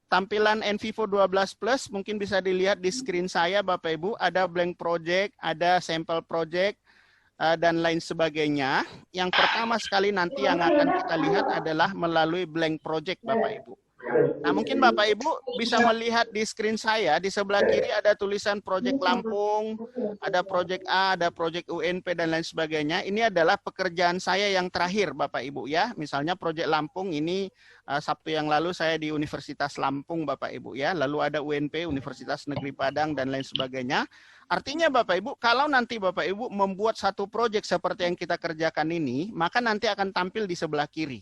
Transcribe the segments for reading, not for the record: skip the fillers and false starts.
tampilan NVivo 12 Plus mungkin bisa dilihat di screen saya Bapak Ibu, ada blank project, ada sampel project, dan lain sebagainya. Yang pertama sekali nanti yang akan kita lihat adalah melalui blank project Bapak Ibu. Nah, mungkin Bapak Ibu bisa melihat di screen saya, di sebelah kiri ada tulisan Project Lampung, ada Project A, ada Project UNP, dan lain sebagainya. Ini adalah pekerjaan saya yang terakhir Bapak Ibu ya. Misalnya Project Lampung ini Sabtu yang lalu saya di Universitas Lampung Bapak Ibu ya. Lalu ada UNP, Universitas Negeri Padang, dan lain sebagainya. Artinya Bapak Ibu, kalau nanti Bapak Ibu membuat satu proyek seperti yang kita kerjakan ini, maka nanti akan tampil di sebelah kiri.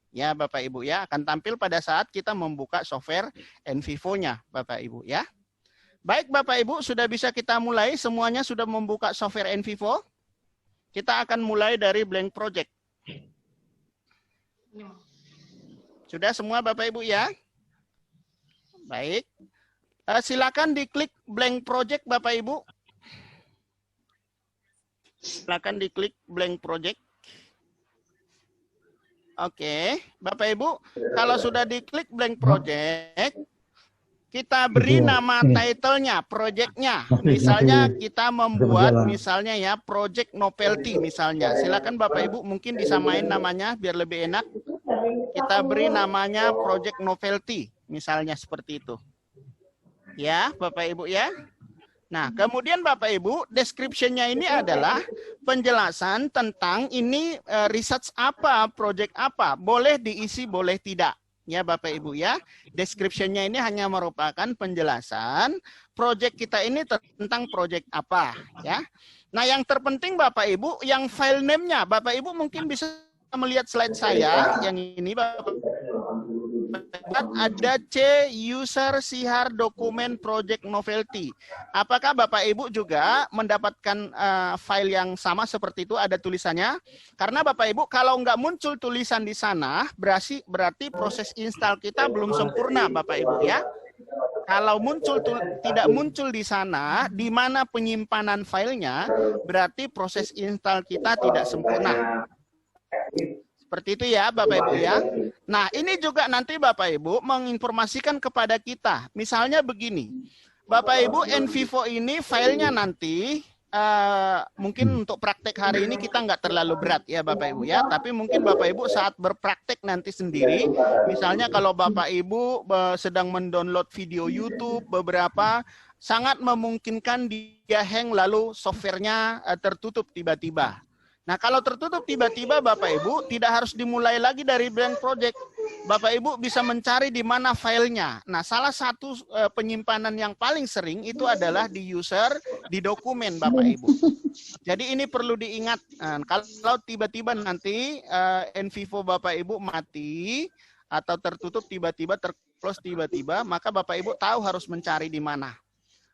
Ya Bapak Ibu ya, akan tampil pada saat kita membuka software NVivo-nya Bapak Ibu ya. Baik Bapak Ibu, sudah bisa kita mulai, semuanya sudah membuka software NVivo. Kita akan mulai dari blank project. Sudah semua Bapak Ibu ya? Baik. Silakan diklik blank project Bapak Ibu. Silakan diklik blank project. Oke, Bapak Ibu, kalau sudah diklik blank project, kita beri nama title-nya, project-nya. Misalnya kita membuat misalnya ya project novelty misalnya. Silakan Bapak Ibu mungkin disamain namanya biar lebih enak. Kita beri namanya project novelty misalnya seperti itu. Ya, Bapak Ibu ya. Nah, kemudian Bapak Ibu, description-nya ini adalah penjelasan tentang ini research apa, project apa, boleh diisi, boleh tidak. Ya Bapak Ibu ya, description-nya ini hanya merupakan penjelasan project kita ini tentang project apa. Ya. Nah, yang terpenting Bapak Ibu, yang file name-nya, Bapak Ibu mungkin bisa melihat slide saya, yang ini Bapak. Ada C user sihar dokumen project novelty. Apakah Bapak Ibu juga mendapatkan file yang sama seperti itu, ada tulisannya? Karena Bapak Ibu kalau nggak muncul tulisan di sana, berarti proses install kita belum sempurna Bapak Ibu ya. Kalau tidak muncul di sana, di mana penyimpanan filenya, berarti proses install kita tidak sempurna. Seperti itu ya Bapak Ibu ya. Nah ini juga nanti Bapak Ibu menginformasikan kepada kita. Misalnya begini, Bapak Ibu NVivo ini filenya nanti mungkin untuk praktek hari ini kita nggak terlalu berat ya Bapak Ibu ya. Tapi mungkin Bapak Ibu saat berpraktek nanti sendiri, misalnya kalau Bapak Ibu sedang mendownload video YouTube beberapa, sangat memungkinkan dia hang lalu softwarenya tertutup tiba-tiba. Nah, kalau tertutup tiba-tiba Bapak Ibu tidak harus dimulai lagi dari blank project. Bapak Ibu bisa mencari di mana filenya. Nah, salah satu penyimpanan yang paling sering itu adalah di user, di dokumen Bapak Ibu. Jadi ini perlu diingat. Kalau tiba-tiba nanti NVivo Bapak Ibu mati atau tertutup tiba-tiba, terclose tiba-tiba, maka Bapak Ibu tahu harus mencari di mana.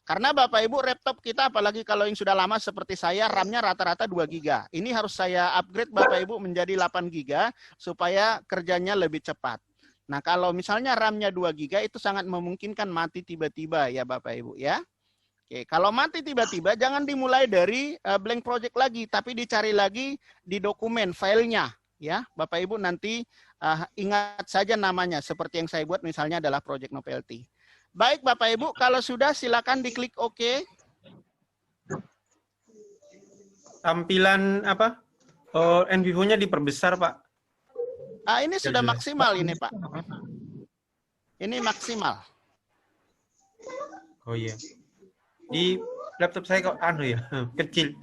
Karena Bapak Ibu laptop kita apalagi kalau yang sudah lama seperti saya RAM-nya rata-rata 2 GB. Ini harus saya upgrade Bapak Ibu menjadi 8 GB supaya kerjanya lebih cepat. Nah, kalau misalnya RAM-nya 2 GB itu sangat memungkinkan mati tiba-tiba ya Bapak Ibu ya. Oke, kalau mati tiba-tiba jangan dimulai dari blank project lagi, tapi dicari lagi di dokumen filenya ya. Bapak Ibu nanti ingat saja namanya seperti yang saya buat misalnya adalah project novelty. Baik Bapak Ibu, kalau sudah silakan diklik OK. Tampilan apa? Oh, NVivo-nya diperbesar, Pak. Ini sudah maksimal ini, Pak. Ini maksimal. Oh iya. Di laptop saya kok ya, kecil.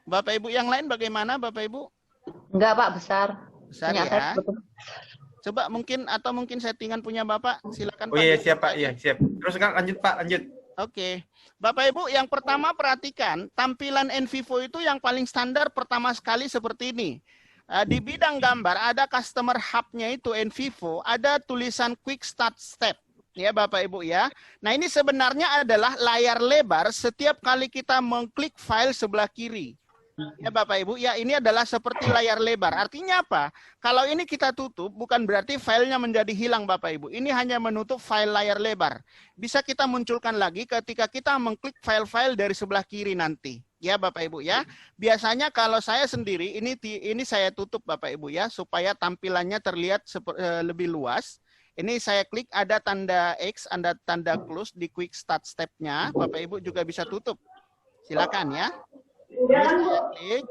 Bapak Ibu yang lain bagaimana, Bapak Ibu? Enggak, Pak, besar. Besar ya. Coba mungkin settingan punya Bapak, silakan. Oh iya, siap Pak, iya siap. Terus kan lanjut Pak, lanjut. Oke, Bapak Ibu yang pertama perhatikan tampilan NVivo itu yang paling standar pertama sekali seperti ini. Di bidang gambar ada customer hub-nya itu NVivo, ada tulisan quick start step. Ya Bapak Ibu ya. Nah ini sebenarnya adalah layar lebar setiap kali kita mengklik file sebelah kiri. Ya Bapak Ibu, ya ini adalah seperti layar lebar. Artinya apa? Kalau ini kita tutup, bukan berarti filenya menjadi hilang Bapak Ibu. Ini hanya menutup file layar lebar. Bisa kita munculkan lagi ketika kita mengklik file-file dari sebelah kiri nanti. Ya Bapak Ibu ya. Biasanya kalau saya sendiri, ini saya tutup Bapak Ibu ya, supaya tampilannya terlihat lebih luas. Ini saya klik ada tanda X, ada tanda close di quick start step-nya. Bapak Ibu juga bisa tutup. Silakan ya. Ini saya klik.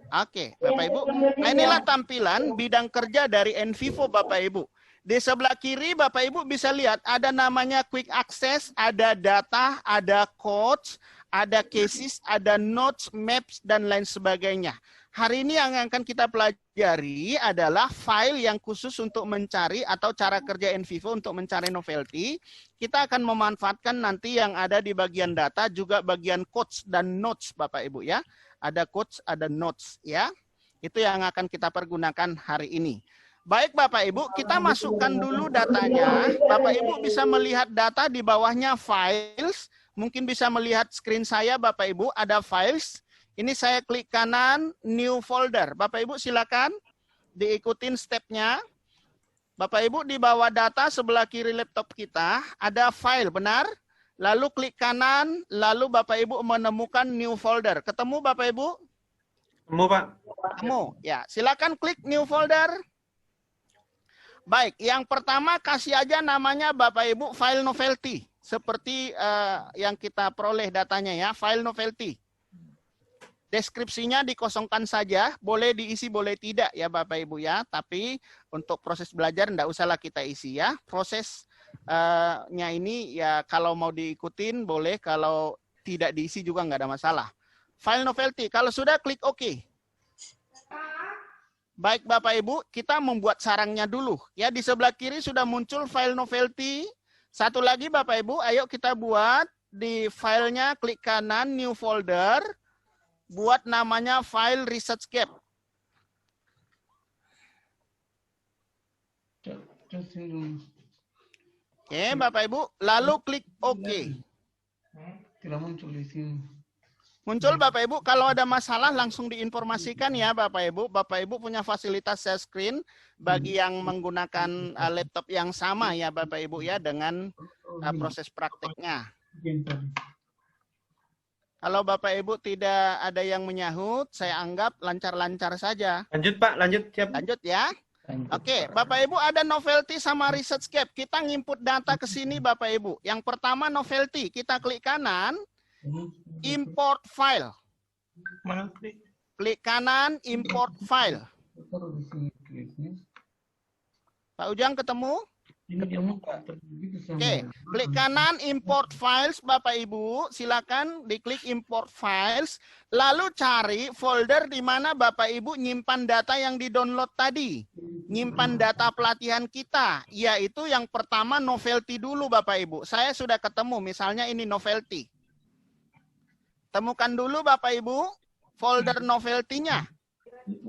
Oke, Bapak Ibu. Nah, inilah tampilan bidang kerja dari NVivo Bapak Ibu. Di sebelah kiri Bapak Ibu bisa lihat ada namanya quick access, ada data, ada codes, ada cases, ada notes, maps, dan lain sebagainya. Hari ini yang akan kita pelajari adalah file yang khusus untuk mencari atau cara kerja NVivo untuk mencari novelty. Kita akan memanfaatkan nanti yang ada di bagian data, juga bagian codes dan notes Bapak Ibu ya. Ada codes, ada notes ya. Itu yang akan kita pergunakan hari ini. Baik Bapak Ibu, kita masukkan dulu datanya. Bapak Ibu bisa melihat data di bawahnya files. Mungkin bisa melihat screen saya Bapak Ibu, ada files. Ini saya klik kanan, new folder. Bapak Ibu silakan diikutin stepnya. Bapak Ibu di bawah data sebelah kiri laptop kita ada file, benar? Lalu klik kanan, lalu Bapak Ibu menemukan new folder. Ketemu Bapak Ibu? Ketemu Pak. Ketemu. Ya, silakan klik new folder. Baik, yang pertama kasih aja namanya Bapak Ibu file novelty. Seperti yang kita peroleh datanya ya, file novelty. Deskripsinya dikosongkan saja, boleh diisi, boleh tidak ya Bapak Ibu ya. Tapi untuk proses belajar enggak usahlah kita isi ya. Prosesnya ini ya kalau mau diikutin boleh, kalau tidak diisi juga enggak ada masalah. File novelty, kalau sudah klik OK. Baik Bapak Ibu, kita membuat sarangnya dulu. Ya di sebelah kiri sudah muncul file novelty. Satu lagi Bapak Ibu, ayo kita buat di filenya, klik kanan, new folder. Buat namanya file ResearchGap. Oke, Bapak Ibu, lalu klik OK. Tidak muncul di sini. Muncul Bapak Ibu, kalau ada masalah langsung diinformasikan ya Bapak Ibu. Bapak Ibu punya fasilitas share screen bagi yang menggunakan laptop yang sama ya Bapak Ibu ya dengan proses prakteknya. Kalau Bapak Ibu tidak ada yang menyahut, saya anggap lancar-lancar saja. Lanjut Pak, lanjut. Siap. Lanjut ya. Oke, Bapak Ibu ada novelty sama ResearchGap. Kita nginput data ke sini Bapak Ibu. Yang pertama novelty, kita klik kanan, import file. Mana klik? Klik kanan, import file. Pak Ujang ketemu? Oke, klik kanan import files Bapak Ibu, silakan diklik import files, lalu cari folder di mana Bapak Ibu nyimpan data yang di-download tadi. Nyimpan data pelatihan kita, yaitu yang pertama novelty dulu Bapak Ibu. Saya sudah ketemu, misalnya ini novelty. Temukan dulu Bapak Ibu folder novelty-nya.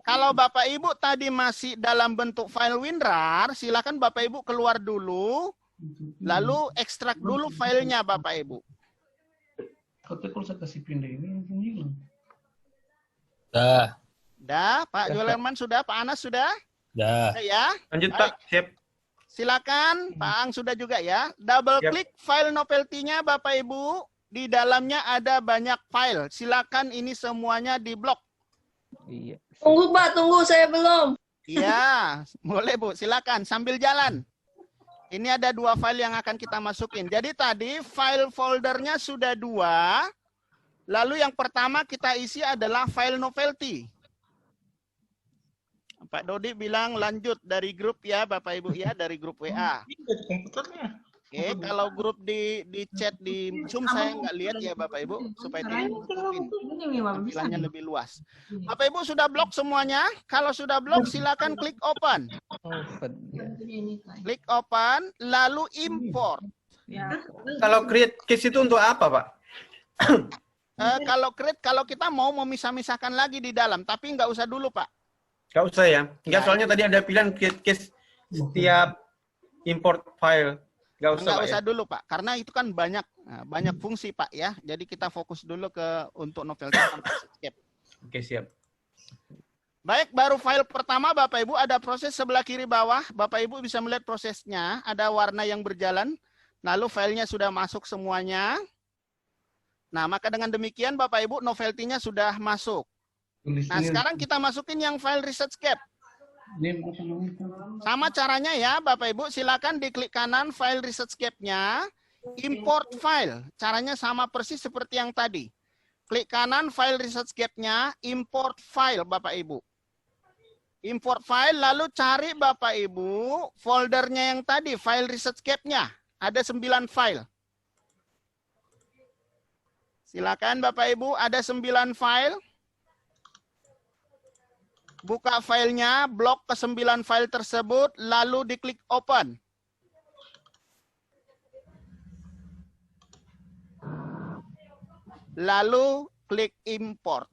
Kalau Bapak Ibu tadi masih dalam bentuk file WinRAR, silakan Bapak Ibu keluar dulu, lalu ekstrak dulu filenya Bapak Ibu. Kalau saya kasih pindah ini langsung hilang. Dah, Pak Julerman sudah, Pak Anas sudah? Dah. Ya. Lanjut Pak, siap. Silakan, Pak Ang sudah juga ya. Double klik file novelty-nya Bapak Ibu, di dalamnya ada banyak file. Silakan ini semuanya diblok. Iya. Tunggu Pak, tunggu saya belum. Iya, boleh Bu, silakan sambil jalan. Ini ada 2 file yang akan kita masukin. Jadi tadi file foldernya sudah 2. Lalu yang pertama kita isi adalah file novelty. Pak Dodi bilang lanjut dari grup ya Bapak Ibu ya, dari grup WA. Komputernya. Oke, kalau grup di chat di Zoom saya nggak lihat ya Bapak Ibu, supaya tidak tampilannya lebih luas. Bapak Ibu sudah blok semuanya? Kalau sudah blok silakan klik open. Klik open, lalu import. Kalau create case itu untuk apa Pak? Kalau kita mau memisah-misahkan lagi di dalam, tapi nggak usah dulu Pak. Nggak usah ya? Nggak, soalnya tadi ada pilihan create case setiap import file. Nggak usah dulu Pak, karena itu kan banyak fungsi Pak ya. Jadi kita fokus dulu untuk novelty sampai escape. Oke, siap. Baik, baru file pertama Bapak Ibu ada proses sebelah kiri bawah. Bapak Ibu bisa melihat prosesnya, ada warna yang berjalan. Lalu filenya sudah masuk semuanya. Nah, maka dengan demikian Bapak Ibu novelty-nya sudah masuk. Nah, sekarang kita masukin yang file ResearchGap. Ini apa namanya? Sama caranya ya, Bapak Ibu, silakan diklik kanan file ResearchGate-nya, import file. Caranya sama persis seperti yang tadi. Klik kanan file ResearchGate-nya, import file Bapak Ibu. Import file, lalu cari Bapak Ibu foldernya yang tadi, file ResearchGate-nya. Ada 9 file. Silakan Bapak Ibu, ada 9 file. Buka filenya, blok ke 9 file tersebut, lalu diklik open. Lalu klik import.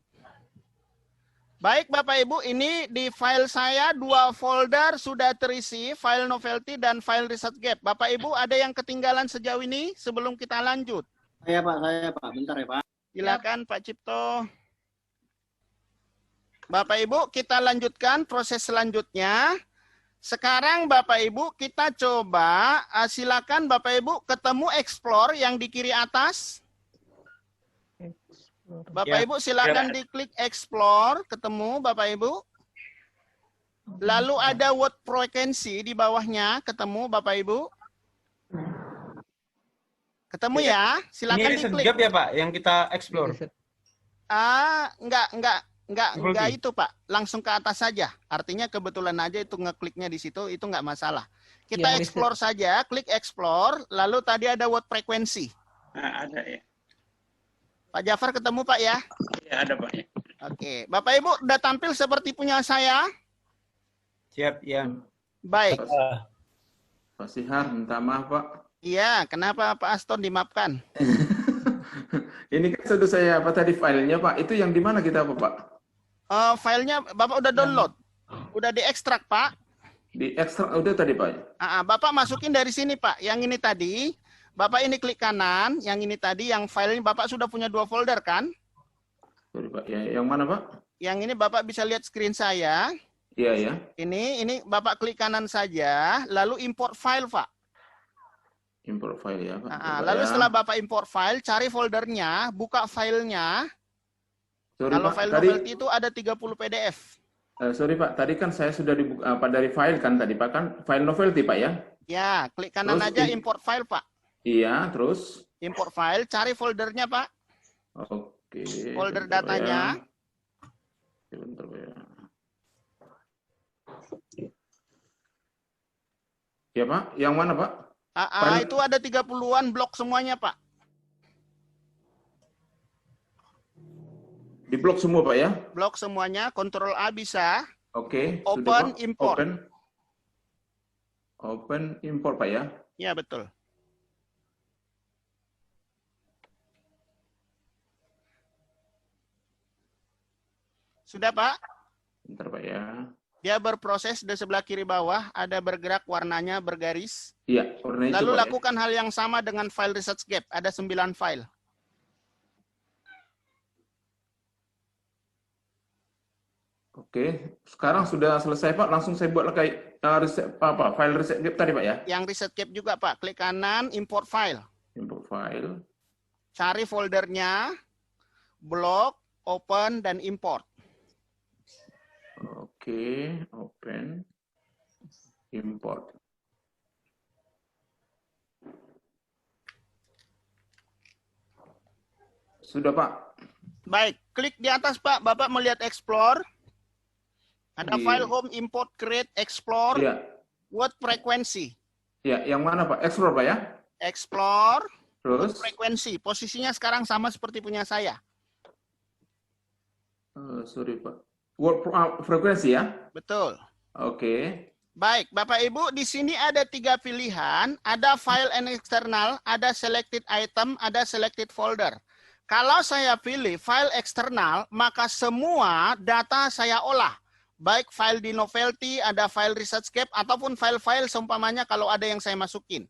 Baik Bapak Ibu, ini di file saya 2 folder sudah terisi, file novelty dan file ResearchGate. Bapak Ibu ada yang ketinggalan sejauh ini sebelum kita lanjut? Saya Pak, bentar ya Pak. Silakan Pak Cipto. Bapak Ibu, kita lanjutkan proses selanjutnya. Sekarang Bapak Ibu, kita coba, silakan Bapak Ibu ketemu explore yang di kiri atas. Bapak Ya, Ibu silakan diklik explore, ketemu Bapak Ibu. Lalu ada word frequency di bawahnya, ketemu Bapak Ibu. Ketemu ya, Ini silakan diklik. ResearchGate ya Pak, yang kita explore. Enggak itu Pak, langsung ke atas saja. Artinya kebetulan aja itu ngekliknya di situ, itu enggak masalah. Kita Yang explore saja, klik explore, lalu tadi ada word frequency. Nah, ada ya. Pak Jafar ketemu Pak ya? Ya, ada Pak. Ya. Oke, Bapak Ibu udah tampil seperti punya saya? Siap, ya. Baik. Pak Sihar, minta maaf Pak. Iya, kenapa Pak Aston dimaafkan? Ini kan sudah saya apa tadi filenya Pak. Itu yang di mana kita apa Pak? Filenya Bapak udah download? Udah diekstrak Pak? Di ekstrak udah tadi Pak. Bapak masukin dari sini Pak. Yang ini tadi, Bapak ini klik kanan. Yang ini tadi, yang filenya Bapak sudah punya 2 folder kan? Sorry Pak. Ya, yang mana Pak? Yang ini Bapak bisa lihat screen saya. Iya ya. Ini Bapak klik kanan saja, lalu import file Pak. Import file ya Pak. Lalu setelah Bapak import file, cari foldernya, buka filenya. Sorry Kalau Pak, file tadi novelty itu ada 30 PDF. sorry Pak, tadi kan saya sudah dibuka apa dari file kan tadi Pak kan file novelty Pak ya? Ya, klik kanan Terus aja import file Pak. Iya, terus Import file, cari foldernya Pak. oke. Folder bentar, Pak, datanya. ya. Bentar Pak ya. Ya Pak, yang mana Pak? Itu ada 30-an blok semuanya Pak. Di blok semua Pak ya? Blok semuanya, Ctrl A bisa. Oke. Open, sudah, Pak. import. Open import Pak ya? Ya, betul. Sudah Pak? Bentar Pak ya. Dia berproses di sebelah kiri bawah, ada bergerak warnanya bergaris. Iya, warna itu Lalu Pak ya. lakukan hal yang sama dengan file ResearchGate, ada 9 file. Oke, sekarang sudah selesai Pak. Langsung saya buat kayak file ResearchGate tadi Pak ya. Yang ResearchGate juga Pak, klik kanan, import file. Import file. Cari foldernya, blok, open, dan import. Oke, open, import. Sudah Pak. Baik, klik di atas Pak, Bapak melihat explore. Ada Di- file home, import, create, explore, Iya, word frequency. ya, yang mana Pak? Explore Pak ya. Explore, word Terus, frequency. Posisinya sekarang sama seperti punya saya. sorry Pak. Word frekuensi ya. Betul. Oke. Baik, Bapak Ibu, di sini ada 3 pilihan. Ada file and external, ada selected item, ada selected folder. Kalau saya pilih file eksternal, maka semua data saya olah. Baik file di Novelty, ada file ResearchGate, ataupun file-file seumpamanya kalau ada yang saya masukin.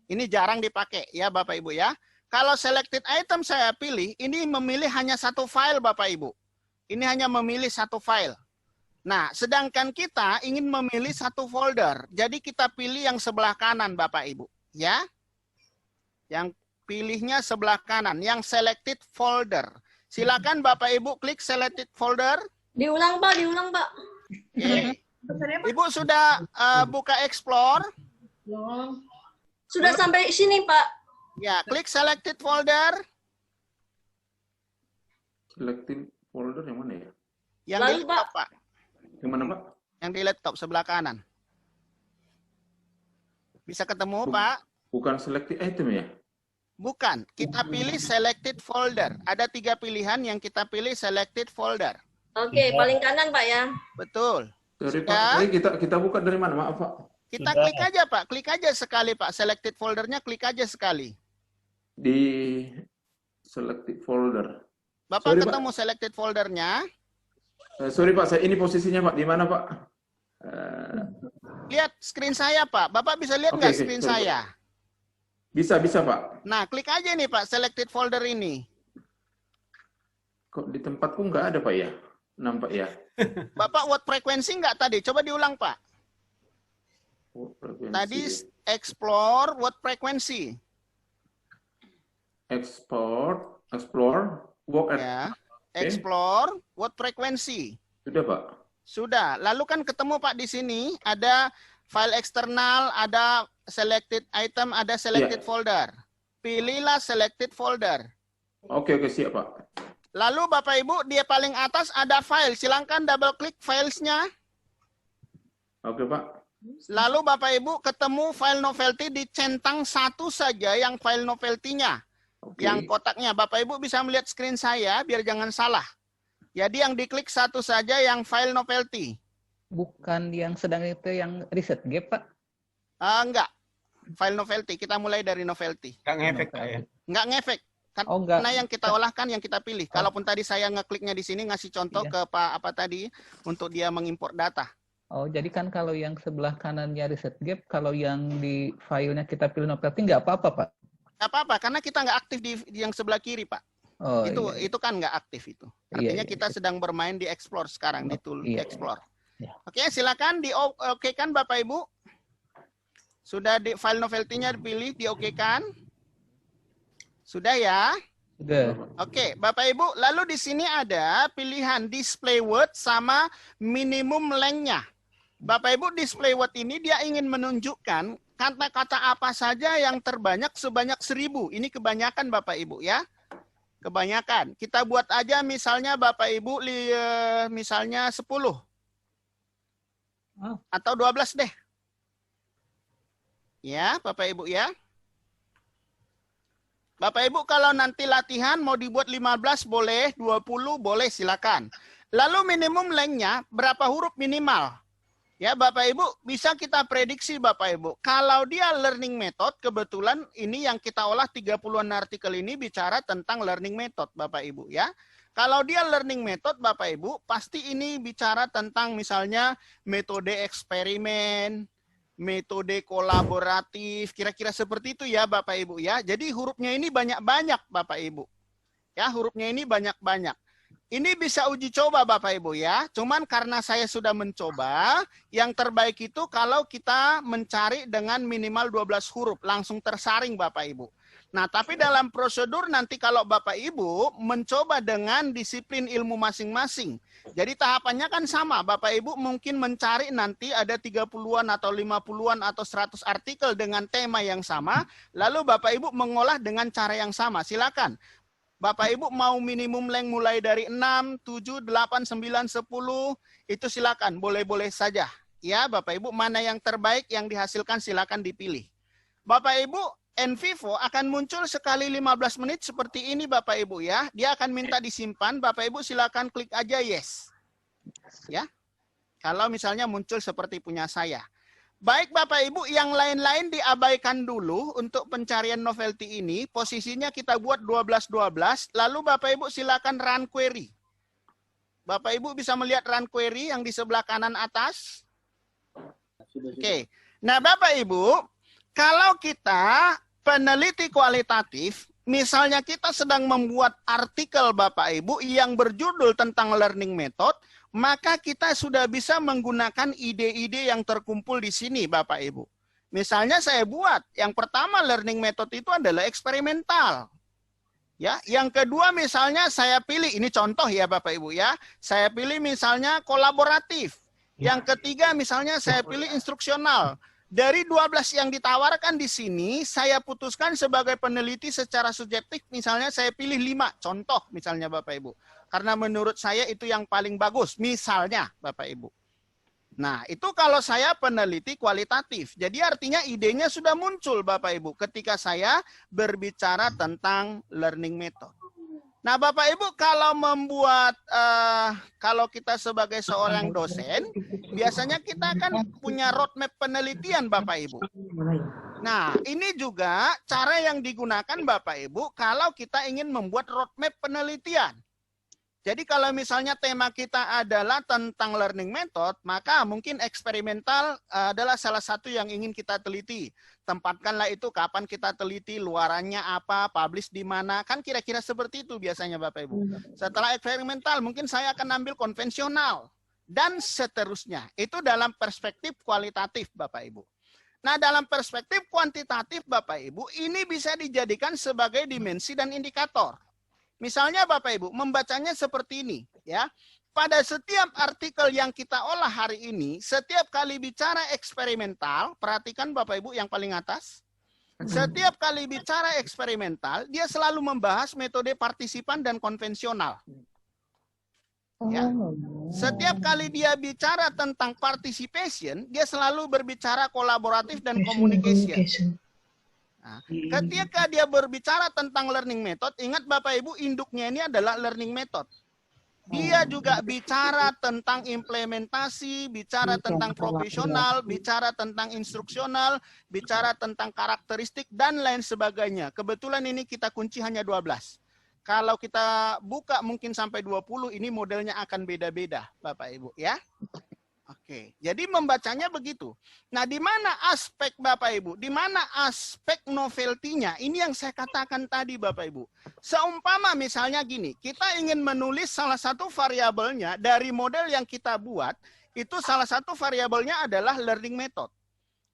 Ini jarang dipakai ya Bapak Ibu ya. Kalau selected item saya pilih, ini memilih hanya 1 file Bapak Ibu. Ini hanya memilih 1 file. Nah, sedangkan kita ingin memilih 1 folder. Jadi kita pilih yang sebelah kanan Bapak Ibu. Ya. Yang pilihnya sebelah kanan, yang selected folder. Silakan Bapak Ibu klik selected folder. Diulang Pak, diulang Pak. Oke. Ibu sudah buka Explore? Sudah sampai sini, Pak. Ya, klik selected folder. Selecting folder yang mana ya? Yang Lalu, di laptop, Pak. Yang mana, Pak? Yang di laptop sebelah kanan. Bisa ketemu, Pak? Bukan selected item ya? Bukan. Kita pilih selected folder. Ada 3 pilihan yang kita pilih selected folder. Oke, paling kanan, Pak ya. Betul. Sorry, Sudah. Pak. Kita buka dari mana? Maaf, Pak. Kita klik aja, Pak. Klik aja sekali, Pak. Selected foldernya klik aja sekali. Di selected folder. Bapak Sorry, Pak. ketemu selected foldernya. Sorry, Pak. Ini posisinya, Pak. Di mana, Pak? Lihat screen saya, Pak. Bapak bisa lihat Oke, nggak oke. screen Sorry, saya? Bisa, Pak. Nah, klik aja nih, Pak. Selected folder ini. Kok di tempatku nggak ada, Pak, ya? Nampak ya? Bapak what frekuensi nggak tadi? Coba diulang, Pak. Oh, frekuensi. Tadi explore what frekuensi. Explore, walk at. Ya. Oke. Explore what frekuensi. Sudah, Pak. Sudah. Lalu kan ketemu, Pak, di sini ada file eksternal, ada selected item, ada selected Iya. folder. Pilihlah selected folder. Oke, siap, Pak. Lalu Bapak Ibu, dia paling atas ada file. Silahkan double klik filesnya. Oke, Pak. Lalu Bapak Ibu ketemu file novelty, dicentang satu saja yang file novelty-nya. Oke. Yang kotaknya. Bapak Ibu bisa melihat screen saya biar jangan salah. Jadi yang diklik satu saja yang file novelty. Bukan yang sedang itu yang reset gap, Pak? Enggak. File novelty. Kita mulai dari novelty. Nggak ngefek, Pak ya. Enggak ngefek. Oh, enggak. Karena yang kita olahkan, yang kita pilih. Kalaupun tadi saya ngekliknya di sini, ngasih contoh Iya. ke Pak apa tadi, untuk dia mengimport data. Oh, jadi kan kalau yang sebelah kanannya reset gap, kalau yang di filenya kita pilih novelty nggak apa-apa, Pak? Nggak apa-apa, karena kita nggak aktif di yang sebelah kiri, Pak. Oh, iya. Itu kan nggak aktif itu. Iya, Artinya iya. kita sedang bermain di explore sekarang, di tool Iya, explore. iya. Oke, silakan di-oke-kan Bapak Ibu. Sudah di file novelty-nya dipilih, di-oke-kan. Sudah ya? Sudah. Oke, Bapak Ibu, lalu di sini ada pilihan display word sama minimum length-nya. Bapak Ibu, display word ini dia ingin menunjukkan kata-kata apa saja yang terbanyak sebanyak 1000. Ini kebanyakan Bapak Ibu ya. Kebanyakan. Kita buat aja misalnya Bapak Ibu misalnya 10. Oh. Atau 12 deh. Ya, Bapak Ibu ya. Bapak Ibu kalau nanti latihan mau dibuat 15 boleh, 20 boleh silakan. Lalu minimum length-nya berapa huruf minimal? Ya Bapak Ibu bisa kita prediksi Bapak Ibu. Kalau dia learning method, kebetulan ini yang kita olah 30-an artikel ini bicara tentang learning method Bapak Ibu ya. Kalau dia learning method Bapak Ibu, pasti ini bicara tentang misalnya metode eksperimen, metode kolaboratif, kira-kira seperti itu ya Bapak Ibu ya. Jadi hurufnya ini banyak-banyak Bapak Ibu. Ya, hurufnya ini banyak-banyak. Ini bisa uji coba Bapak Ibu ya. Cuman karena saya sudah mencoba, yang terbaik itu kalau kita mencari dengan minimal 12 huruf, langsung tersaring Bapak Ibu. Nah, tapi dalam prosedur nanti kalau Bapak Ibu mencoba dengan disiplin ilmu masing-masing. Jadi tahapannya kan sama. Bapak Ibu mungkin mencari nanti ada 30-an atau 50-an atau 100 artikel dengan tema yang sama. Lalu Bapak Ibu mengolah dengan cara yang sama. Silakan. Bapak Ibu mau minimum length mulai dari 6, 7, 8, 9, 10. Itu silakan. Boleh-boleh saja. Ya Bapak Ibu mana yang terbaik yang dihasilkan silakan dipilih. Bapak Ibu NVivo akan muncul sekali 15 menit seperti ini Bapak Ibu ya. Dia akan minta disimpan, Bapak Ibu silakan klik aja yes. Ya. Kalau misalnya muncul seperti punya saya. Baik Bapak Ibu, yang lain-lain diabaikan dulu untuk pencarian novelty ini. Posisinya kita buat 12-12, lalu Bapak Ibu silakan run query. Bapak Ibu bisa melihat run query yang di sebelah kanan atas. Oke. Nah Bapak Ibu, kalau kita peneliti kualitatif, misalnya kita sedang membuat artikel Bapak Ibu yang berjudul tentang learning method, maka kita sudah bisa menggunakan ide-ide yang terkumpul di sini Bapak Ibu. Misalnya saya buat, yang pertama learning method itu adalah eksperimental. Ya, yang kedua misalnya saya pilih, ini contoh ya Bapak Ibu ya, saya pilih misalnya kolaboratif. Yang ketiga misalnya saya pilih instruksional. Dari 12 yang ditawarkan di sini, saya putuskan sebagai peneliti secara subjektif, misalnya saya pilih 5, contoh misalnya Bapak Ibu. Karena menurut saya itu yang paling bagus, misalnya Bapak Ibu. Nah, itu kalau saya peneliti kualitatif. Jadi artinya idenya sudah muncul Bapak Ibu ketika saya berbicara tentang learning method. Nah, Bapak Ibu, kalau membuat, kalau kita sebagai seorang dosen, biasanya kita kan punya roadmap penelitian, Bapak Ibu. Nah, ini juga cara yang digunakan, Bapak Ibu, kalau kita ingin membuat roadmap penelitian. Jadi kalau misalnya tema kita adalah tentang learning method, maka mungkin eksperimental adalah salah satu yang ingin kita teliti. Tempatkanlah itu kapan kita teliti, luarannya apa, publish di mana, kan kira-kira seperti itu biasanya Bapak Ibu. Setelah eksperimental mungkin saya akan ambil konvensional dan seterusnya. Itu dalam perspektif kualitatif Bapak Ibu. Nah, dalam perspektif kuantitatif Bapak Ibu, ini bisa dijadikan sebagai dimensi dan indikator. Misalnya Bapak Ibu, membacanya seperti ini, ya. Pada setiap artikel yang kita olah hari ini, setiap kali bicara eksperimental, perhatikan Bapak Ibu yang paling atas. Setiap kali bicara eksperimental, dia selalu membahas metode partisipan dan konvensional. Ya. Setiap kali dia bicara tentang participation, dia selalu berbicara kolaboratif dan communication. Nah, ketika dia berbicara tentang learning method, ingat Bapak Ibu, induknya ini adalah learning method. Dia juga bicara tentang implementasi, bicara tentang profesional, bicara tentang instruksional, bicara tentang karakteristik, dan lain sebagainya. Kebetulan ini kita kunci hanya 12. Kalau kita buka mungkin sampai 20, ini modelnya akan beda-beda, Bapak Ibu, ya. Oke, jadi membacanya begitu. Nah, di mana aspek Bapak Ibu? Di mana aspek novelty-nya? Ini yang saya katakan tadi Bapak Ibu. Seumpama misalnya gini, kita ingin menulis salah satu variabelnya dari model yang kita buat, itu salah satu variabelnya adalah learning method.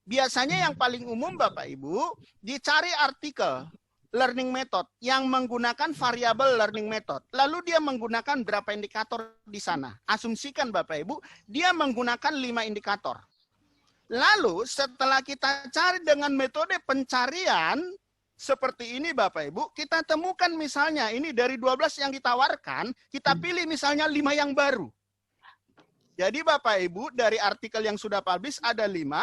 Biasanya yang paling umum Bapak Ibu, dicari artikel learning method yang menggunakan variabel learning method. Lalu dia menggunakan berapa indikator di sana? Asumsikan Bapak Ibu, dia menggunakan 5 indikator. Lalu setelah kita cari dengan metode pencarian seperti ini Bapak Ibu, kita temukan misalnya ini dari 12 yang ditawarkan, kita pilih misalnya 5 yang baru. Jadi Bapak Ibu, dari artikel yang sudah publish ada 5,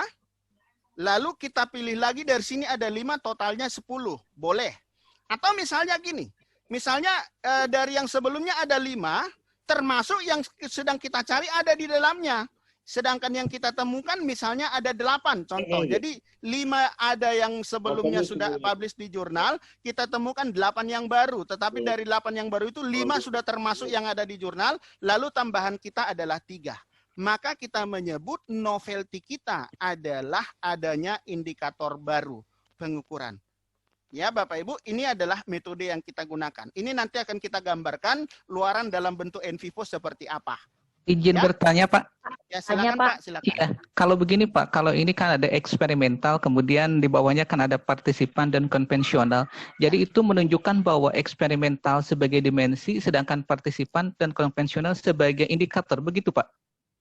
lalu kita pilih lagi dari sini ada 5, totalnya 10. Boleh. Atau misalnya gini, misalnya dari yang sebelumnya ada 5, termasuk yang sedang kita cari ada di dalamnya. Sedangkan yang kita temukan misalnya ada 8 contoh. Jadi 5 ada yang sebelumnya sudah publish di jurnal, kita temukan 8 yang baru. Tetapi dari 8 yang baru itu 5 sudah termasuk yang ada di jurnal, lalu tambahan kita adalah 3. Maka kita menyebut novelty kita adalah adanya indikator baru pengukuran. Ya Bapak Ibu, ini adalah metode yang kita gunakan. Ini nanti akan kita gambarkan luaran dalam bentuk in vivo seperti apa. Izin Ya? bertanya Pak. Ya silakan Pak, silakan. Ya, kalau begini Pak, kalau ini kan ada eksperimental, kemudian di bawahnya kan ada partisipan dan konvensional. Jadi itu menunjukkan bahwa eksperimental sebagai dimensi, sedangkan partisipan dan konvensional sebagai indikator. Begitu Pak?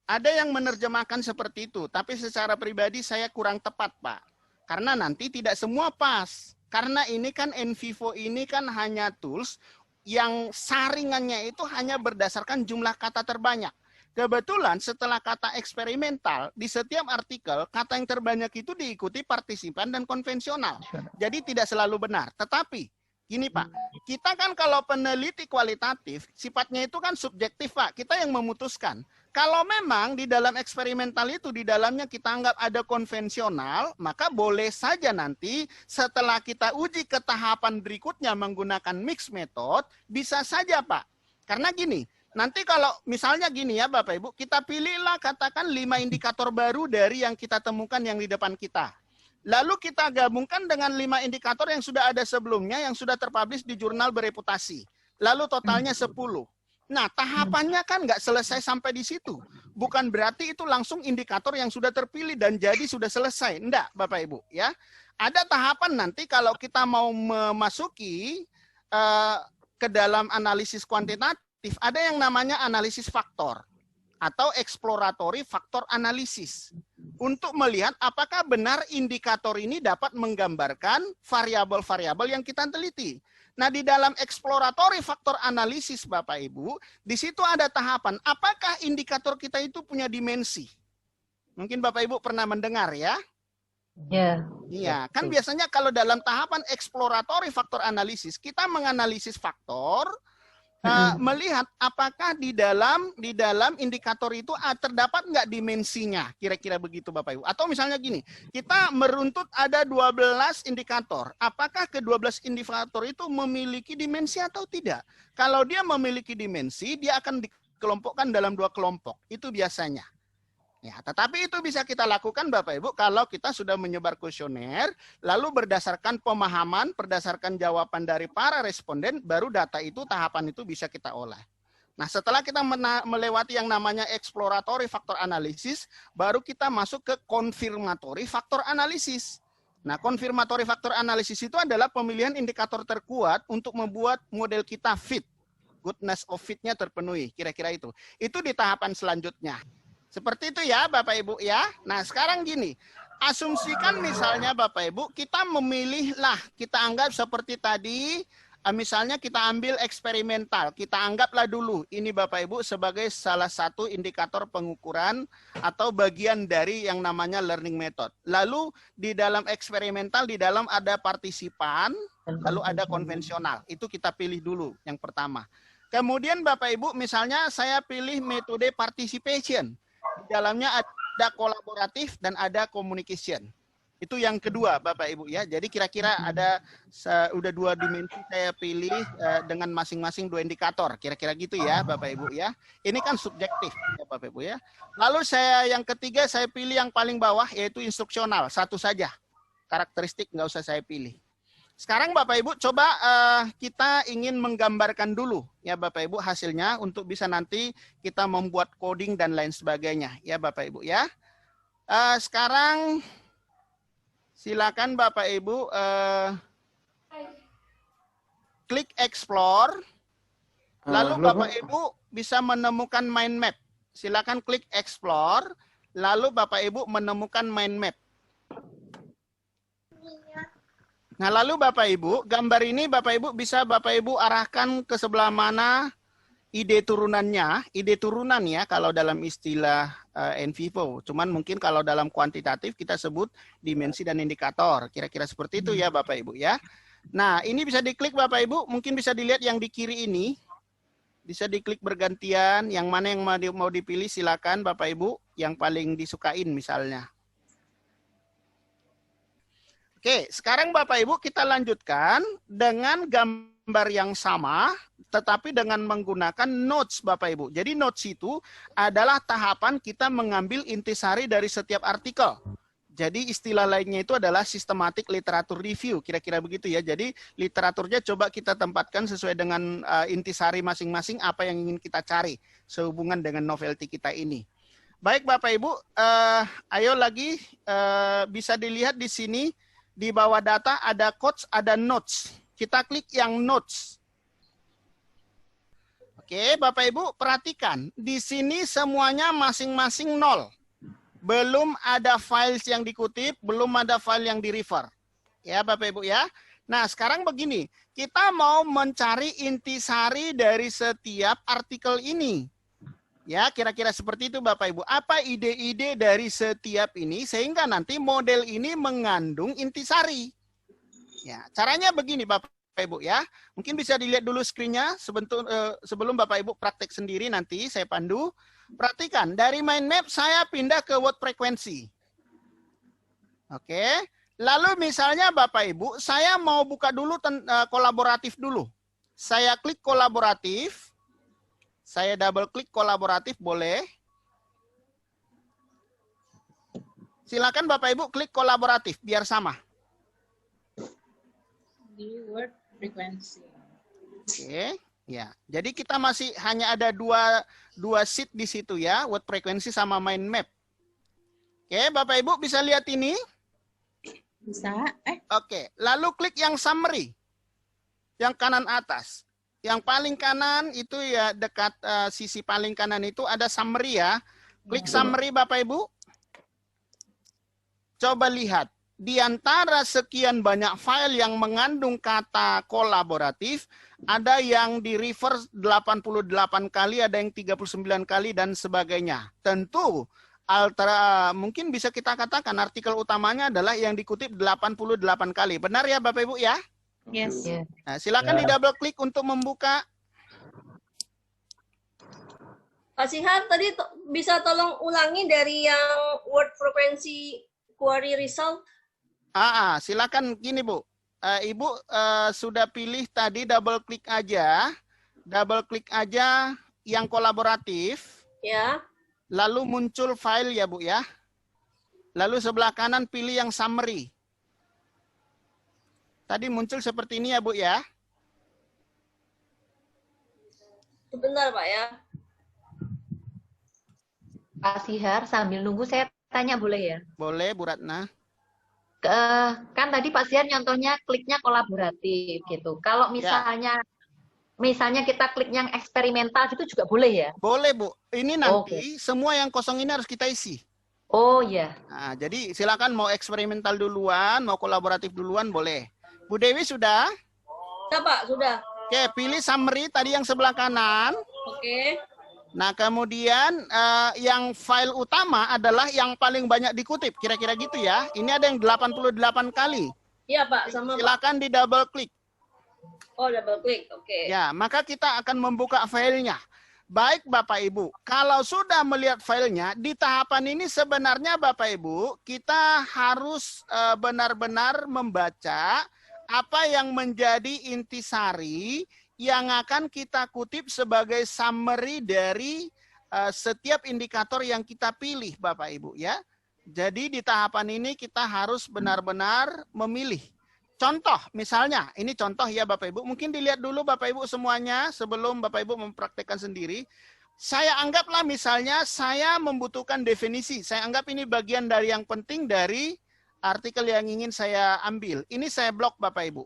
Ada yang menerjemahkan seperti itu, tapi secara pribadi saya kurang tepat, Pak. Karena nanti tidak semua pas. Karena ini kan in vivo ini kan hanya tools yang saringannya itu hanya berdasarkan jumlah kata terbanyak. Kebetulan setelah kata eksperimental, di setiap artikel, kata yang terbanyak itu diikuti partisipan dan konvensional. Jadi tidak selalu benar. Tetapi, gini Pak, kita kan kalau peneliti kualitatif, sifatnya itu kan subjektif Pak. Kita yang memutuskan. Kalau memang di dalam eksperimental itu, di dalamnya kita anggap ada konvensional, maka boleh saja nanti setelah kita uji ke tahapan berikutnya menggunakan mix method, bisa saja Pak. Karena gini, nanti kalau misalnya gini ya Bapak Ibu, kita pilihlah katakan 5 indikator baru dari yang kita temukan yang di depan kita. Lalu kita gabungkan dengan 5 indikator yang sudah ada sebelumnya, yang sudah terpublish di jurnal bereputasi. Lalu totalnya 10. Nah, tahapannya kan nggak selesai sampai di situ. Bukan berarti itu langsung indikator yang sudah terpilih dan jadi sudah selesai. Enggak, Bapak Ibu. Ya, ada tahapan nanti kalau kita mau memasuki ke dalam analisis kuantitatif, ada yang namanya analisis faktor. atau exploratory factor analysis untuk melihat apakah benar indikator ini dapat menggambarkan variabel-variabel yang kita teliti. Nah, di dalam exploratory factor analysis Bapak Ibu, di situ ada tahapan apakah indikator kita itu punya dimensi. Mungkin Bapak Ibu pernah mendengar ya. Ya. Iya, kan biasanya kalau dalam tahapan exploratory factor analysis, kita menganalisis faktor, melihat apakah di dalam indikator itu terdapat nggak dimensinya, kira-kira begitu Bapak Ibu. Atau misalnya gini, kita meruntut ada 12 indikator, apakah ke-12 indikator itu memiliki dimensi atau tidak? Kalau dia memiliki dimensi, dia akan dikelompokkan dalam 2 kelompok, itu biasanya. Ya, tetapi itu bisa kita lakukan Bapak Ibu kalau kita sudah menyebar kuesioner, lalu berdasarkan pemahaman, berdasarkan jawaban dari para responden, baru data itu, tahapan itu bisa kita olah. Nah, setelah kita melewati yang namanya exploratory factor analysis, baru kita masuk ke confirmatory factor analysis. Nah, confirmatory factor analysis itu adalah pemilihan indikator terkuat untuk membuat model kita fit. Goodness of fit-nya terpenuhi, kira-kira itu. Itu di tahapan selanjutnya. Seperti itu ya Bapak Ibu ya. Nah sekarang gini, asumsikan misalnya Bapak Ibu kita memilihlah, kita anggap seperti tadi, misalnya kita ambil eksperimental, kita anggaplah dulu ini Bapak Ibu sebagai salah satu indikator pengukuran atau bagian dari yang namanya learning method. Lalu di dalam eksperimental, di dalam ada partisipan, lalu ada konvensional. Itu kita pilih dulu yang pertama. Kemudian Bapak Ibu misalnya saya pilih metode participation. Di dalamnya ada kolaboratif dan ada communication. Itu yang kedua Bapak Ibu ya. Jadi kira-kira ada udah 2 dimensi saya pilih dengan masing-masing 2 indikator. Kira-kira gitu ya Bapak Ibu ya. Ini kan subjektif ya Bapak Ibu ya. Lalu yang ketiga saya pilih yang paling bawah yaitu instruksional. Satu saja. Karakteristik nggak usah saya pilih. Sekarang Bapak Ibu coba kita ingin menggambarkan dulu ya Bapak Ibu hasilnya untuk bisa nanti kita membuat coding dan lain sebagainya ya Bapak Ibu ya. Sekarang silakan Bapak Ibu klik explore, lalu Bapak Ibu bisa menemukan mind map. Silakan klik explore, lalu Bapak Ibu menemukan mind map. Nah, lalu Bapak Ibu, gambar ini Bapak Ibu bisa Bapak Ibu arahkan ke sebelah mana ide turunannya. Ide turunan ya kalau dalam istilah NVivo. Cuman mungkin kalau dalam kuantitatif kita sebut dimensi dan indikator. Kira-kira seperti itu ya Bapak Ibu ya. Nah, ini bisa diklik Bapak Ibu, mungkin bisa dilihat yang di kiri ini. Bisa diklik bergantian, yang mana yang mau dipilih silakan Bapak Ibu, yang paling disukain misalnya. Oke, sekarang Bapak Ibu kita lanjutkan dengan gambar yang sama, tetapi dengan menggunakan notes Bapak Ibu. Jadi notes itu adalah tahapan kita mengambil intisari dari setiap artikel. Jadi istilah lainnya itu adalah systematic literature review, kira-kira begitu ya. Jadi literaturnya coba kita tempatkan sesuai dengan intisari masing-masing apa yang ingin kita cari sehubungan dengan novelty kita ini. Baik Bapak Ibu, ayo lagi bisa dilihat di sini. Di bawah data ada quotes, ada notes. Kita klik yang notes. Oke, Bapak Ibu perhatikan. Di sini semuanya masing-masing 0. Belum ada files yang dikutip, belum ada file yang di-refer. Ya Bapak Ibu ya. Nah sekarang begini. Kita mau mencari intisari dari setiap artikel ini. Ya, kira-kira seperti itu Bapak Ibu. Apa ide-ide dari setiap ini sehingga nanti model ini mengandung intisari. Ya, caranya begini Bapak Ibu ya. Mungkin bisa dilihat dulu screen-nya sebelum Bapak Ibu praktek sendiri nanti saya pandu. Perhatikan, dari mind map saya pindah ke word frequency. Oke. Lalu misalnya Bapak Ibu, saya mau buka dulu kolaboratif dulu. Saya klik kolaboratif. Saya double klik kolaboratif boleh. Silakan Bapak Ibu klik kolaboratif biar sama. Di word frequency. Oke, ya. Jadi kita masih hanya ada dua sheet di situ ya, word frequency sama mind map. Oke, Bapak Ibu bisa lihat ini? Bisa. Oke, lalu klik yang summary. Yang kanan atas. Yang paling kanan itu ya dekat sisi paling kanan itu ada summary ya. Klik summary Bapak Ibu. Coba lihat. Di antara sekian banyak file yang mengandung kata kolaboratif, ada yang di reverse 88 kali, ada yang 39 kali, dan sebagainya. Tentu, mungkin bisa kita katakan artikel utamanya adalah yang dikutip 88 kali. Benar ya Bapak Ibu ya? Yes. Nah, silakan di double klik untuk membuka. Pak Sihar, tadi bisa tolong ulangi dari yang word frequency query result? Silakan gini Bu. Ibu sudah pilih tadi double klik aja yang kolaboratif. Ya. Lalu muncul file ya Bu ya. Lalu sebelah kanan pilih yang summary. Tadi muncul seperti ini ya Bu ya. Sebentar Pak ya. Pak Sihar, sambil nunggu saya tanya boleh ya? Boleh Bu Ratna. Kan tadi Pak Sihar nyontohnya kliknya kolaboratif gitu. Kalau misalnya kita klik yang eksperimental gitu juga boleh ya? Boleh Bu. Ini nanti semua yang kosong ini harus kita isi. Oh ya. Nah, jadi silakan mau eksperimental duluan, mau kolaboratif duluan boleh. Bu Dewi sudah? Sudah Pak, sudah. Oke, pilih summary tadi yang sebelah kanan. Oke. Nah, kemudian yang file utama adalah yang paling banyak dikutip, kira-kira gitu ya. Ini ada yang 88 kali. Iya Pak, sama Pak. Silakan di double klik. Oh, double klik, oke. Ya, maka kita akan membuka filenya. Baik Bapak Ibu, kalau sudah melihat filenya, di tahapan ini sebenarnya Bapak Ibu, kita harus benar-benar membaca apa yang menjadi intisari yang akan kita kutip sebagai summary dari setiap indikator yang kita pilih Bapak Ibu ya. Jadi di tahapan ini kita harus benar-benar memilih. Contoh misalnya, ini contoh ya Bapak Ibu, mungkin dilihat dulu Bapak Ibu semuanya sebelum Bapak Ibu mempraktekkan sendiri. Saya anggaplah misalnya saya membutuhkan definisi, saya anggap ini bagian dari yang penting dari artikel yang ingin saya ambil. Ini saya blok Bapak Ibu.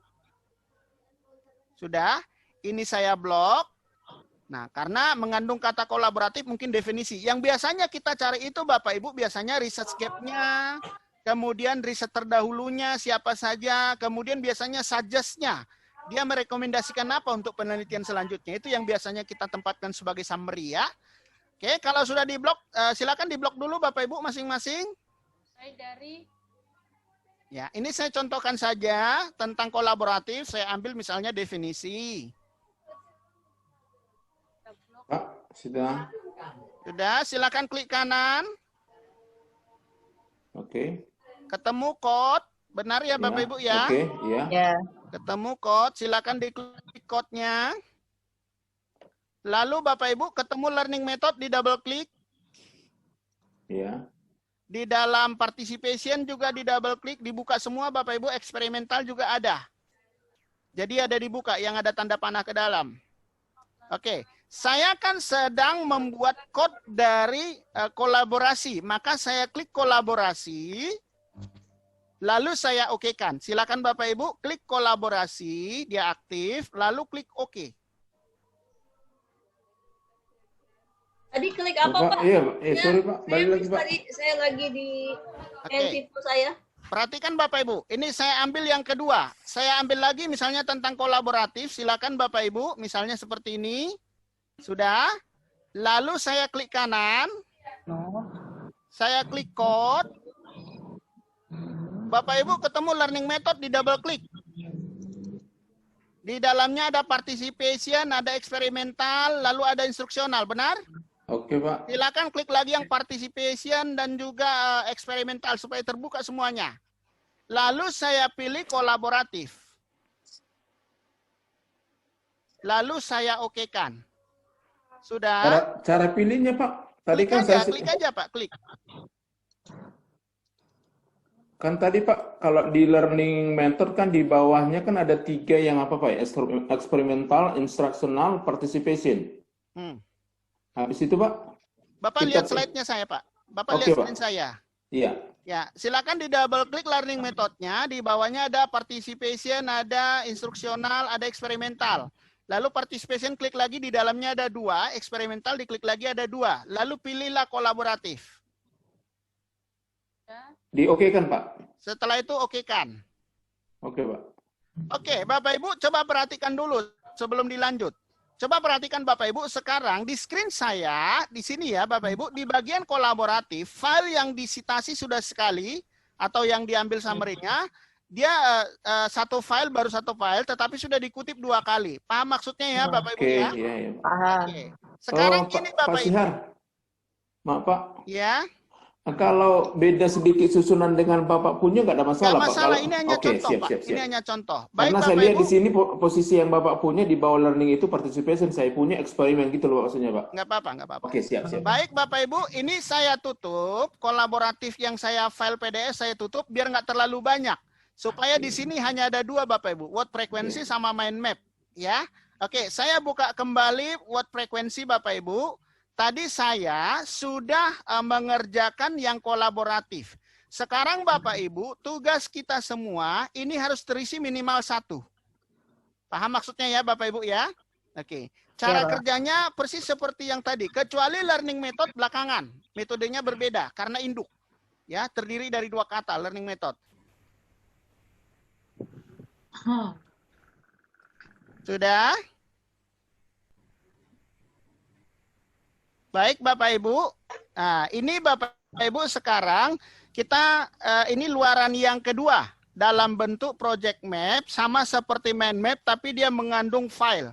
Sudah? Ini saya blok. Nah, karena mengandung kata kolaboratif mungkin definisi. Yang biasanya kita cari itu Bapak Ibu biasanya research gap-nya, kemudian riset terdahulunya siapa saja, kemudian biasanya suggest-nya. Dia merekomendasikan apa untuk penelitian selanjutnya. Itu yang biasanya kita tempatkan sebagai summary ya. Oke, kalau sudah diblok, silakan diblok dulu Bapak Ibu masing-masing. Saya dari Ya, ini saya contohkan saja tentang kolaboratif. Saya ambil misalnya definisi. Pak, sudah. Sudah, silakan klik kanan. Oke. Ketemu code. Benar ya Bapak Ibu ya? Oke, iya. Ya. Ketemu code, silakan diklik code-nya. Lalu Bapak Ibu ketemu learning method, di double klik. Iya. Di dalam participation juga di double klik, dibuka semua Bapak Ibu, eksperimental juga ada. Jadi ada dibuka yang ada tanda panah ke dalam. Oke, saya kan sedang membuat code dari kolaborasi, maka saya klik kolaborasi, lalu saya oke-kan. Silakan Bapak Ibu klik kolaborasi, dia aktif, lalu klik oke. Tadi klik apa Pak? Iya, sorry Pak, balik lagi Pak. Tadi saya lagi di handphone saya. Perhatikan Bapak Ibu, ini saya ambil yang kedua. Saya ambil lagi misalnya tentang kolaboratif, silakan Bapak Ibu, misalnya seperti ini. Sudah. Lalu saya klik kanan. Saya klik code. Bapak Ibu ketemu learning method, di double klik. Di dalamnya ada participation, ada eksperimental, lalu ada instruksional, benar? Oke Pak. Silakan klik lagi yang participation dan juga eksperimental supaya terbuka semuanya. Lalu saya pilih kolaboratif. Lalu saya oke-kan. Sudah? Cara pilihnya Pak. Tadi Klik kan aja, saya klik aja Pak, klik. kan tadi Pak, kalau di learning method kan di bawahnya kan ada 3 yang apa Pak? Eksperimental, instructional, participation. Habis itu Pak? Bapak lihat slide-nya saya Pak. Bapak lihat slide saya. Iya. Ya, silakan di double klik learning methodnya. Di bawahnya ada participation, ada instruksional, ada eksperimental. Lalu participation klik lagi, di dalamnya ada 2, eksperimental diklik lagi ada 2. Lalu pilihlah kolaboratif. Di oke kan, Pak? Setelah itu oke kan. Oke, Pak. Oke, Bapak Ibu coba perhatikan dulu sebelum dilanjut. Coba perhatikan Bapak Ibu sekarang di screen saya, di sini ya Bapak Ibu, di bagian kolaboratif, file yang disitasi sudah sekali atau yang diambil summary-nya, dia satu file baru satu file, tetapi sudah dikutip 2 kali. Paham maksudnya ya Bapak Ibu Oke, ya? iya, iya. Paham. Oke. Sekarang Pak, ini Pak Bapak Ibu. Sihar. Maaf, Pak. Ya. Kalau beda sedikit susunan dengan Bapak punya nggak ada masalah, Nggak Pak? masalah, Kalau... ini hanya Oke, contoh, siap, Pak. siap, siap. Ini hanya contoh. Baik, Karena Bapak saya lihat Ibu. di sini posisi yang Bapak punya di bawah learning itu participation, saya punya eksperimen gitu loh maksudnya, Pak. Nggak apa-apa, nggak apa-apa. Oke, siap, siap. Baik, Bapak Ibu, ini saya tutup. Kolaboratif yang saya file PDF saya tutup biar nggak terlalu banyak. Supaya di sini hanya ada 2, Bapak Ibu. Word frequency sama mind map. Ya. Oke, saya buka kembali word frequency, Bapak Ibu. Tadi saya sudah mengerjakan yang kolaboratif. Sekarang Bapak Ibu, tugas kita semua ini harus terisi minimal 1. Paham maksudnya ya Bapak Ibu ya? Oke. Cara kerjanya persis seperti yang tadi. Kecuali learning method belakangan. Metodenya berbeda karena induk. Ya, terdiri dari 2 kata learning method. Sudah? Baik Bapak Ibu. Nah, ini Bapak Ibu sekarang kita ini luaran yang kedua dalam bentuk project map sama seperti mind map tapi dia mengandung file.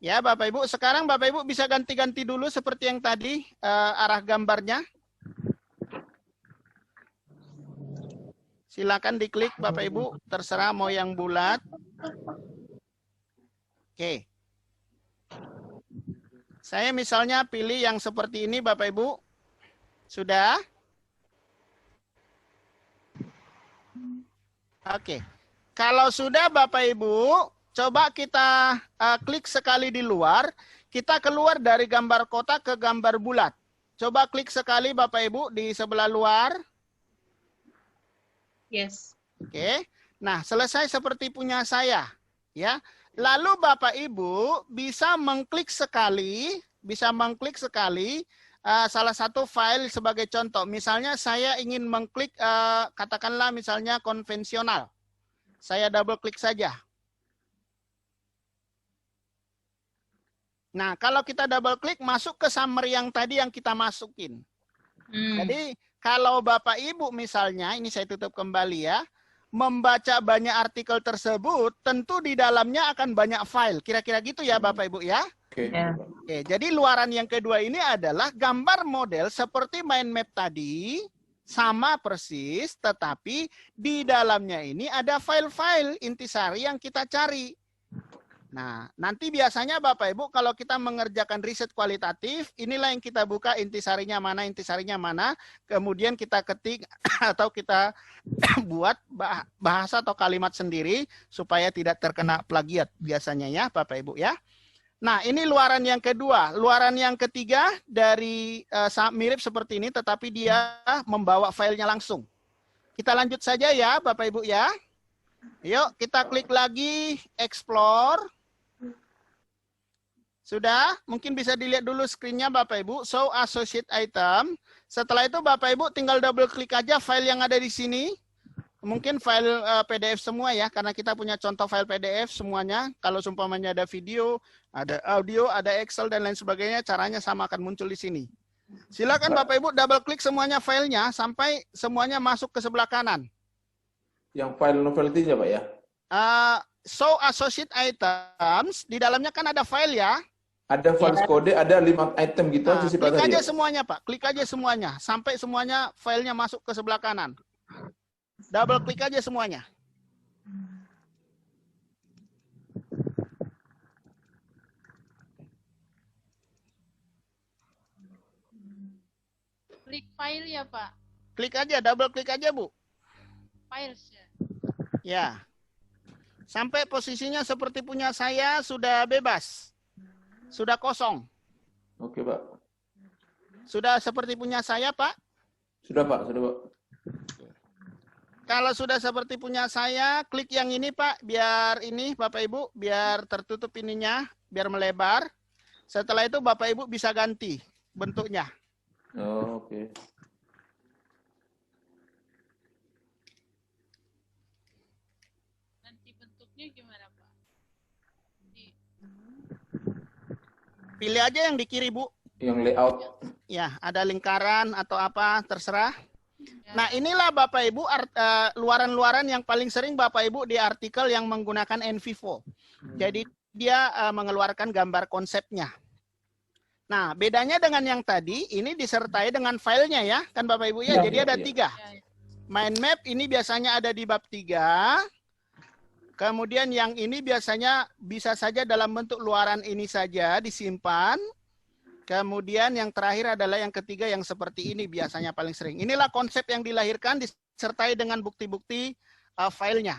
Ya Bapak Ibu, sekarang Bapak Ibu bisa ganti-ganti dulu seperti yang tadi arah gambarnya. Silakan diklik Bapak Ibu, terserah mau yang bulat. Oke. Saya misalnya pilih yang seperti ini Bapak Ibu. Sudah? Oke. Kalau sudah Bapak Ibu, coba kita klik sekali di luar. Kita keluar dari gambar kotak ke gambar bulat. Coba klik sekali Bapak Ibu di sebelah luar. Yes. Oke. Nah, selesai seperti punya saya. Ya. Lalu Bapak Ibu bisa mengklik sekali salah satu file sebagai contoh. Misalnya saya ingin mengklik katakanlah misalnya konvensional. Saya double klik saja. Nah, kalau kita double klik masuk ke summary yang tadi yang kita masukin. Jadi kalau Bapak Ibu misalnya, ini saya tutup kembali ya, membaca banyak artikel tersebut, tentu di dalamnya akan banyak file. Kira-kira gitu ya Bapak Ibu ya. Oke. Oke, jadi luaran yang kedua ini adalah gambar model seperti mind map tadi, sama persis, tetapi di dalamnya ini ada file-file intisari yang kita cari. Nah, nanti biasanya Bapak Ibu kalau kita mengerjakan riset kualitatif, inilah yang kita buka intisarinya mana, kemudian kita ketik atau kita buat bahasa atau kalimat sendiri supaya tidak terkena plagiat biasanya ya Bapak Ibu ya. Nah, ini luaran yang kedua. Luaran yang ketiga dari mirip seperti ini tetapi dia membawa filenya langsung. Kita lanjut saja ya Bapak Ibu ya. Yuk, kita klik lagi explore. Sudah, mungkin bisa dilihat dulu screen-nya Bapak Ibu. Show associate item. Setelah itu Bapak Ibu tinggal double klik aja file yang ada di sini. Mungkin file PDF semua ya, karena kita punya contoh file PDF semuanya. Kalau seumpamanya ada video, ada audio, ada Excel dan lain sebagainya, caranya sama akan muncul di sini. Silakan Bapak Ibu double klik semuanya filenya sampai semuanya masuk ke sebelah kanan. Yang file novelty-nya Pak ya? Show associate items, di dalamnya kan ada file ya. Ada files kode, ada 5 item gitu aja sih Pak Klik tadi aja ya? semuanya Pak, klik aja semuanya sampai semuanya filenya masuk ke sebelah kanan. Double klik aja semuanya. Klik file ya, Pak. Klik aja, double klik aja Bu. Files ya. Ya. Sampai posisinya seperti punya saya sudah bebas. Sudah kosong. Oke Pak. Sudah seperti punya saya Pak? Sudah Pak, sudah Pak. Kalau sudah seperti punya saya, klik yang ini Pak, biar ini Bapak Ibu, biar tertutup ininya, biar melebar. Setelah itu Bapak Ibu bisa ganti bentuknya. Oh, oke. Nanti bentuknya gimana, Pak? Pilih aja yang di kiri Bu. Yang layout. Ya, ada lingkaran atau apa, terserah. Nah, inilah Bapak Ibu luaran-luaran yang paling sering Bapak Ibu di artikel yang menggunakan NVivo. Jadi dia mengeluarkan gambar konsepnya. Nah, bedanya dengan yang tadi, ini disertai dengan filenya ya, kan Bapak Ibu ya. Jadi ada 3. Mind map ini biasanya ada di bab 3. Kemudian yang ini biasanya bisa saja dalam bentuk luaran ini saja disimpan. Kemudian yang terakhir adalah yang ketiga yang seperti ini biasanya paling sering. Inilah konsep yang dilahirkan disertai dengan bukti-bukti filenya.